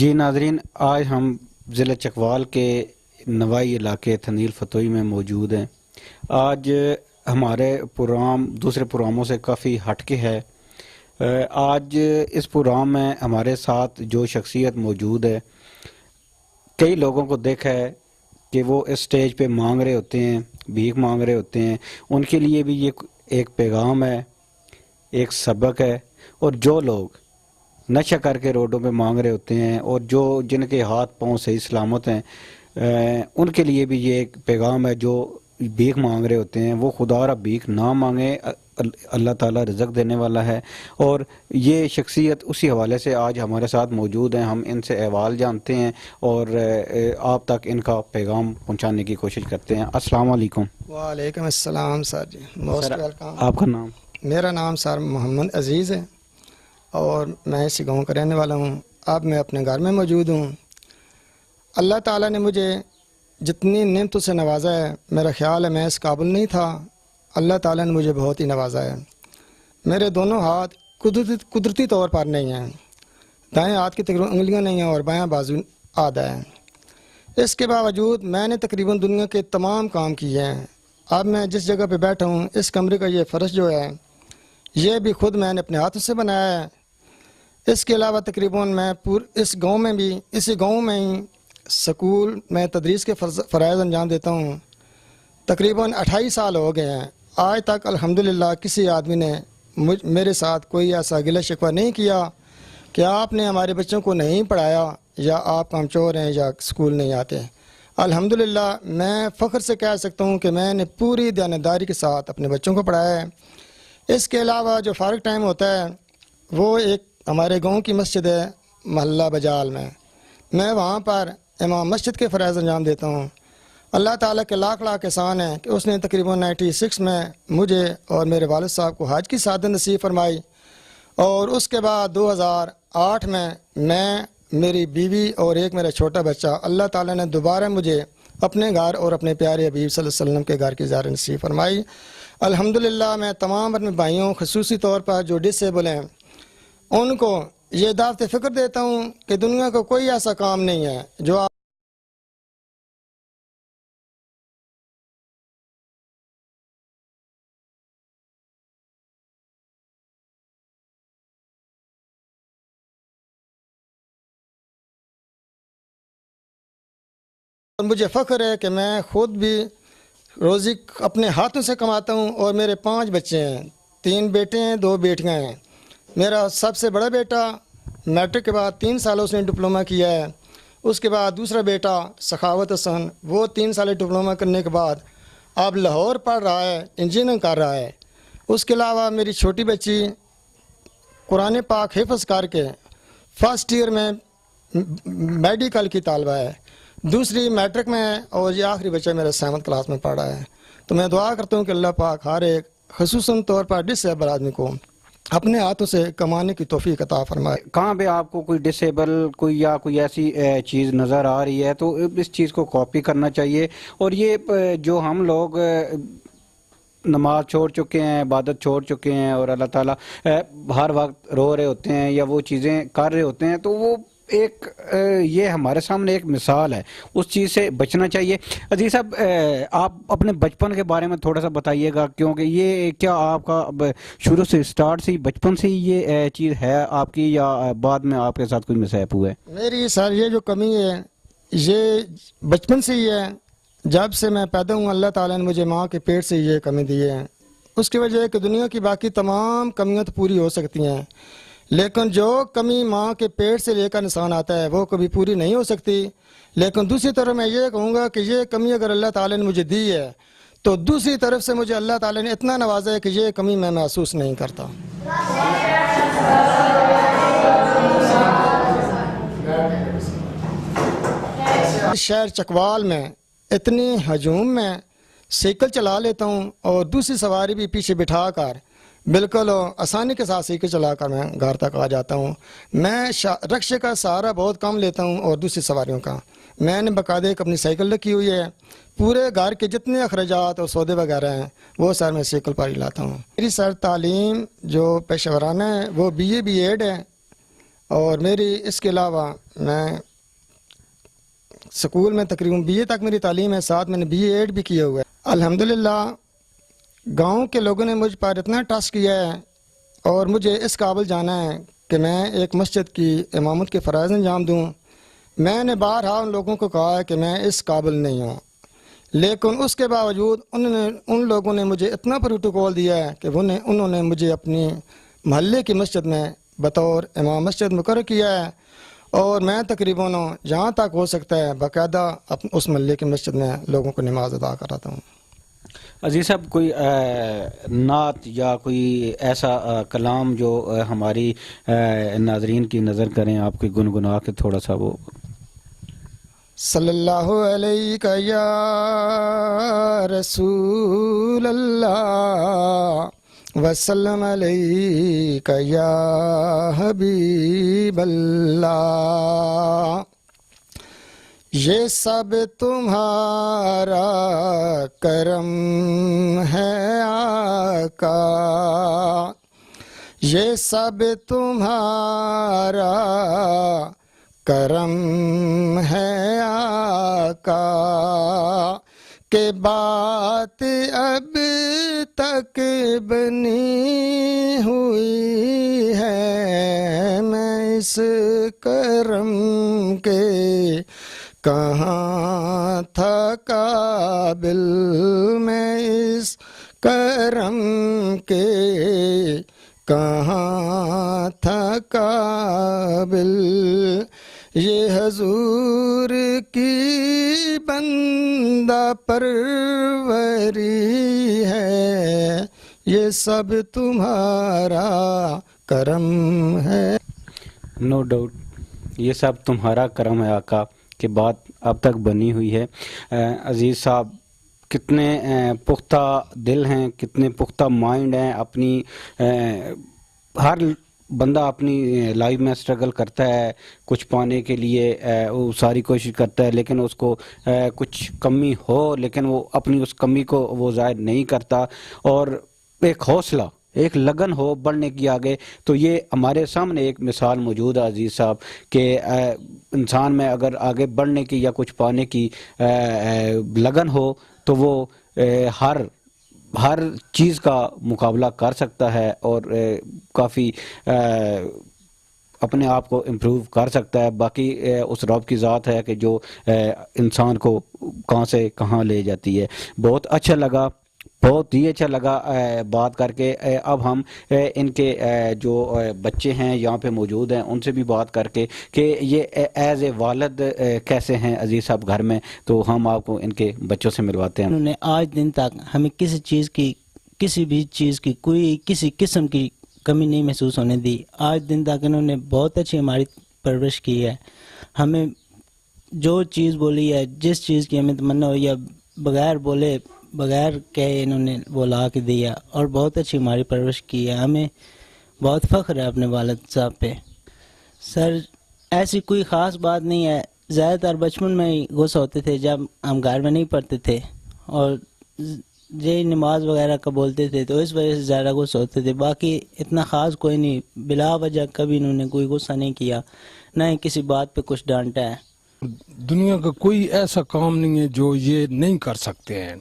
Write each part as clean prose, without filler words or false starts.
جی ناظرین، آج ہم ضلع چکوال کے نوائی علاقے تھنیل فتوئی میں موجود ہیں۔ آج ہمارے پروگرام دوسرے پروگراموں سے کافی ہٹ کے ہے۔ آج اس پروگرام میں ہمارے ساتھ جو شخصیت موجود ہے، کئی لوگوں کو دیکھا ہے کہ وہ اس سٹیج پہ مانگ رہے ہوتے ہیں، بھیک مانگ رہے ہوتے ہیں۔ ان کے لیے بھی یہ ایک پیغام ہے، ایک سبق ہے۔ اور جو لوگ نشہ کر کے روڈوں پہ مانگ رہے ہوتے ہیں اور جن کے ہاتھ پاؤں صحیح سلامت ہیں، ان کے لیے بھی یہ ایک پیغام ہے۔ جو بھیک مانگ رہے ہوتے ہیں وہ خدا را بھیک نہ مانگیں، اللہ تعالیٰ رزق دینے والا ہے۔ اور یہ شخصیت اسی حوالے سے آج ہمارے ساتھ موجود ہیں۔ ہم ان سے احوال جانتے ہیں اور آپ تک ان کا پیغام پہنچانے کی کوشش کرتے ہیں۔ السلام علیکم۔ وعلیکم السلام سر جی، موسٹ ویلکم۔ آپ کا نام؟ میرا نام سر محمد عزیز ہے اور میں اسی گاؤں کا رہنے والا ہوں۔ اب میں اپنے گھر میں موجود ہوں۔ اللہ تعالیٰ نے مجھے جتنی نعمتوں سے نوازا ہے، میرا خیال ہے میں اس قابل نہیں تھا۔ اللہ تعالیٰ نے مجھے بہت ہی نوازا ہے۔ میرے دونوں ہاتھ قدرتی طور پر نہیں ہیں، دائیں ہاتھ کی تقریباً انگلیاں نہیں ہیں اور بایاں بازو آدھا ہے۔ اس کے باوجود میں نے تقریباً دنیا کے تمام کام کیے ہیں۔ اب میں جس جگہ پہ بیٹھا ہوں، اس کمرے کا یہ فرش جو ہے، یہ بھی خود میں نے اپنے ہاتھوں سے بنایا ہے۔ اس کے علاوہ تقریباً میں اس گاؤں میں بھی، اسی گاؤں میں ہی سکول میں تدریس کے فرائض انجام دیتا ہوں۔ تقریباً 28 سال ہو گئے ہیں۔ آج تک الحمدللہ کسی آدمی نے میرے ساتھ کوئی ایسا گلہ شکوہ نہیں کیا کہ آپ نے ہمارے بچوں کو نہیں پڑھایا یا آپ کمچور ہیں یا سکول نہیں آتے۔ الحمدللہ میں فخر سے کہہ سکتا ہوں کہ میں نے پوری دیانتداری کے ساتھ اپنے بچوں کو پڑھایا ہے۔ اس کے علاوہ جو فارغ ٹائم ہوتا ہے، وہ ایک ہمارے گاؤں کی مسجد ہے محلہ بجال میں وہاں پر امام مسجد کے فرائض انجام دیتا ہوں۔ اللہ تعالیٰ کے لاکھ لاکھ احسان ہے کہ اس نے تقریباً 96 میں مجھے اور میرے والد صاحب کو حج کی سعادت نصیب فرمائی، اور اس کے بعد 2008 میں میری بیوی اور ایک میرا چھوٹا بچہ، اللہ تعالیٰ نے دوبارہ مجھے اپنے گھر اور اپنے پیارے حبیب صلی اللہ علیہ وسلم کے گھر کی زیارت نصیب فرمائی۔ الحمدللہ میں تمام اپنے بھائیوں، خصوصی طور پر جو ڈسیبل ہیں، ان کو یہ دعوت فکر دیتا ہوں کہ دنیا کا کوئی ایسا کام نہیں ہے جو آپ مجھے فخر ہے کہ میں خود بھی روزی اپنے ہاتھوں سے کماتا ہوں، اور میرے 5 بچے ہیں، 3 بیٹے ہیں، 2 بیٹیاں ہیں۔ میرا سب سے بڑا بیٹا میٹرک کے بعد 3 سال اس نے ڈپلومہ کیا ہے۔ اس کے بعد دوسرا بیٹا سخاوت حسن، وہ 3 سال ڈپلومہ کرنے کے بعد اب لاہور پڑھ رہا ہے، انجینئرنگ کر رہا ہے۔ اس کے علاوہ میری چھوٹی بچی قرآن پاک حفظ کر کے فرسٹ ایئر میں میڈیکل کی طالبہ ہے، دوسری میٹرک میں ہے، اور یہ آخری بچہ میرا 7th کلاس میں پڑھ رہا ہے۔ تو میں دعا کرتا ہوں کہ اللہ پاک ہر ایک خصوصاً طور پر ڈسیبل آدمی کو اپنے ہاتھوں سے کمانے کی توفیق عطا فرمائے۔ کہاں پہ آپ کو کوئی ڈسیبل یا کوئی ایسی چیز نظر آ رہی ہے تو اس چیز کو کاپی کرنا چاہیے۔ اور یہ جو ہم لوگ نماز چھوڑ چکے ہیں، عبادت چھوڑ چکے ہیں، اور اللہ تعالیٰ ہر وقت رو رہے ہوتے ہیں یا وہ چیزیں کر رہے ہوتے ہیں، تو وہ ایک یہ ہمارے سامنے ایک مثال ہے، اس چیز سے بچنا چاہیے۔ عزیز صاحب، آپ اپنے بچپن کے بارے میں تھوڑا سا بتائیے گا، کیونکہ یہ کیا آپ کا شروع سے اسٹارٹ سے ہی بچپن سے ہی یہ چیز ہے آپ کی، یا بعد میں آپ کے ساتھ کوئی مصائب ہوا ہے؟ میری سر یہ جو کمی ہے یہ بچپن سے ہی ہے۔ جب سے میں پیدا ہوں اللہ تعالیٰ نے مجھے ماں کے پیٹ سے یہ کمی دی ہے۔ اس کی وجہ ہے کہ دنیا کی باقی تمام کمیاں تو پوری ہو سکتی ہیں، لیکن جو کمی ماں کے پیٹ سے لے کر انسان آتا ہے وہ کبھی پوری نہیں ہو سکتی۔ لیکن دوسری طرف میں یہ کہوں گا کہ یہ کمی اگر اللہ تعالیٰ نے مجھے دی ہے تو دوسری طرف سے مجھے اللہ تعالیٰ نے اتنا نوازا ہے کہ یہ کمی میں محسوس نہیں کرتا۔ شہر چکوال میں اتنی ہجوم میں سائیکل چلا لیتا ہوں، اور دوسری سواری بھی پیچھے بٹھا کر بالکل آسانی کے ساتھ سائیکل چلا کر میں گھر تک آ جاتا ہوں۔ میں رکشے کا سہارا بہت کم لیتا ہوں اور دوسری سواریوں کا۔ میں نے باقاعدہ ایک اپنی سائیکل رکھی ہوئی ہے، پورے گھر کے جتنے اخراجات اور سودے وغیرہ ہیں وہ سر میں سائیکل پر ہی لاتا ہوں۔ میری سر تعلیم جو پیشہ ورانہ ہے وہ BA BEd ہے، اور میری اس کے علاوہ میں سکول میں تقریباً BA تک میری تعلیم ہے، ساتھ میں نے BA ایڈ بھی کیا ہوا ہے۔ الحمدللہ گاؤں کے لوگوں نے مجھ پر اتنا ٹرسٹ کیا ہے اور مجھے اس قابل جانا ہے کہ میں ایک مسجد کی امامت کے فرائض انجام دوں۔ میں نے بارہا ان لوگوں کو کہا ہے کہ میں اس قابل نہیں ہوں، لیکن اس کے باوجود ان لوگوں نے مجھے اتنا پروٹوکول دیا ہے کہ انہوں نے مجھے اپنی محلے کی مسجد میں بطور امام مسجد مقرر کیا ہے، اور میں تقریباً جہاں تک ہو سکتا ہے باقاعدہ اس محلے کی مسجد میں لوگوں کو نماز ادا کراتا ہوں۔ عزیز صاحب، کوئی نعت یا کوئی ایسا کلام جو ہماری ناظرین کی نظر کریں، آپ کوئی گنگنا کے تھوڑا سا وہ؟ صلی اللہ علیہ یا رسول اللہ وسلم علیہ یا حبیب اللہ، یہ سب تمہارا کرم ہے آقا، یہ سب تمہارا کرم ہے آقا، کہ بات اب تک بنی ہوئی ہے، میں اس کرم کے کہاں تھا قابل، میں اس کرم کے کہاں تھا قابل، یہ حضور کی بندہ پروری ہے، یہ سب تمہارا کرم ہے۔ نو ڈاؤٹ یہ سب تمہارا کرم ہے آقا کہ بات اب تک بنی ہوئی ہے۔ عزیز صاحب، کتنے پختہ دل ہیں، کتنے پختہ مائنڈ ہیں، اپنی ہر بندہ اپنی لائف میں اسٹرگل کرتا ہے کچھ پانے کے لیے، وہ ساری کوشش کرتا ہے، لیکن اس کو کچھ کمی ہو لیکن وہ اپنی اس کمی کو وہ ظاہر نہیں کرتا، اور ایک حوصلہ، ایک لگن ہو بڑھنے کی آگے۔ تو یہ ہمارے سامنے ایک مثال موجود ہے عزیز صاحب کہ انسان میں اگر آگے بڑھنے کی یا کچھ پانے کی لگن ہو تو وہ ہر چیز کا مقابلہ کر سکتا ہے اور کافی اپنے آپ کو امپروو کر سکتا ہے۔ باقی اس رب کی ذات ہے کہ جو انسان کو کہاں سے کہاں لے جاتی ہے۔ بہت اچھا لگا، بہت ہی اچھا لگا بات کر کے۔ اب ہم ان کے جو بچے ہیں یہاں پہ موجود ہیں ان سے بھی بات کر کے کہ یہ ایز اے والد کیسے ہیں عزیز صاحب گھر میں، تو ہم آپ کو ان کے بچوں سے ملواتے ہیں۔ انہوں نے آج دن تک ہمیں کسی بھی چیز کی کوئی کسی قسم کی کمی نہیں محسوس ہونے دی۔ آج دن تک انہوں نے بہت اچھی ہماری پرورش کی ہے، ہمیں جو چیز بولی ہے، جس چیز کی ہمیں تمنا ہوئی ہے، بغیر بولے بغیر کہے انہوں نے وہ لا کے دیا، اور بہت اچھی ہماری پرورش کی ہے۔ ہمیں بہت فخر ہے اپنے والد صاحب پہ۔ سر ایسی کوئی خاص بات نہیں ہے، زیادہ تر بچپن میں ہی غصہ ہوتے تھے جب ہم گھر میں نہیں پڑھتے تھے، اور یہ نماز وغیرہ کا بولتے تھے تو اس وجہ سے زیادہ غصہ ہوتے تھے۔ باقی اتنا خاص کوئی نہیں، بلا وجہ کبھی انہوں نے کوئی غصہ نہیں کیا، نہ ہی کسی بات پہ کچھ ڈانٹا ہے۔ دنیا کا کوئی ایسا کام نہیں ہے جو یہ نہیں کر سکتے ہیں۔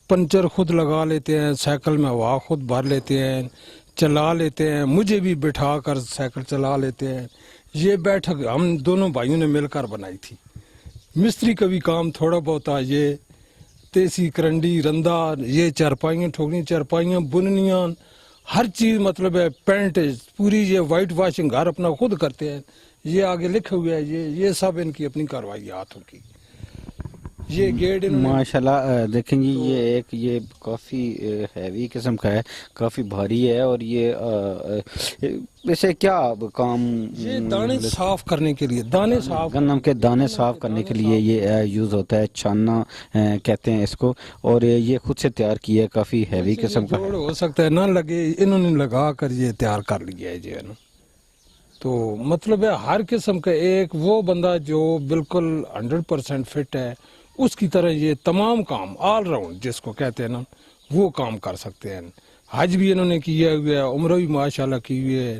پنچر خود لگا لیتے ہیں، سائیکل میں ہوا خود بھر لیتے ہیں، چلا لیتے ہیں، مجھے بھی بٹھا کر سائیکل چلا لیتے ہیں۔ یہ بیٹھک ہم دونوں بھائیوں نے مل کر بنائی تھی۔ مستری کا بھی کام تھوڑا بہت آ، یہ تیسی کرنڈی رندہ، یہ چارپائیاں ٹھوکنی، چارپائیاں بننیاں، ہر چیز مطلب ہے پینٹ پوری، یہ وائٹ واشنگ گھر اپنا خود کرتے ہیں۔ یہ آگے لکھا ہوا ہے، یہ سب ان کی اپنی کاروائی ہاتھوں کی۔ یہ گیٹ ماشاءاللہ دیکھیں جی، یہ کافی ہیوی قسم کا ہے، کافی بھاری ہے، اور یہ ویسے کیا کام؟ یہ دانے صاف کرنے کے لیے، دانے صاف، گندم کے دانے صاف کرنے کے لیے یہ یوز ہوتا ہے، چھاننا کہتے ہیں اس کو، اور یہ خود سے تیار کیا ہے، کافی ہیوی قسم کا جوڑ ہو سکتا ہے نہ لگے، انہوں نے لگا کر یہ تیار کر لیا ہے جی ہے نا۔ تو مطلب ہے ہر قسم کا ایک وہ بندہ جو بالکل 100% فٹ ہے، اس کی طرح یہ تمام کام آل راؤنڈ جس کو کہتے ہیں نا، وہ کام کر سکتے ہیں۔ حج بھی انہوں نے کیا ہوا ہے، عمرہ بھی ماشاءاللہ کی ہوئی ہے،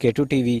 K2 TV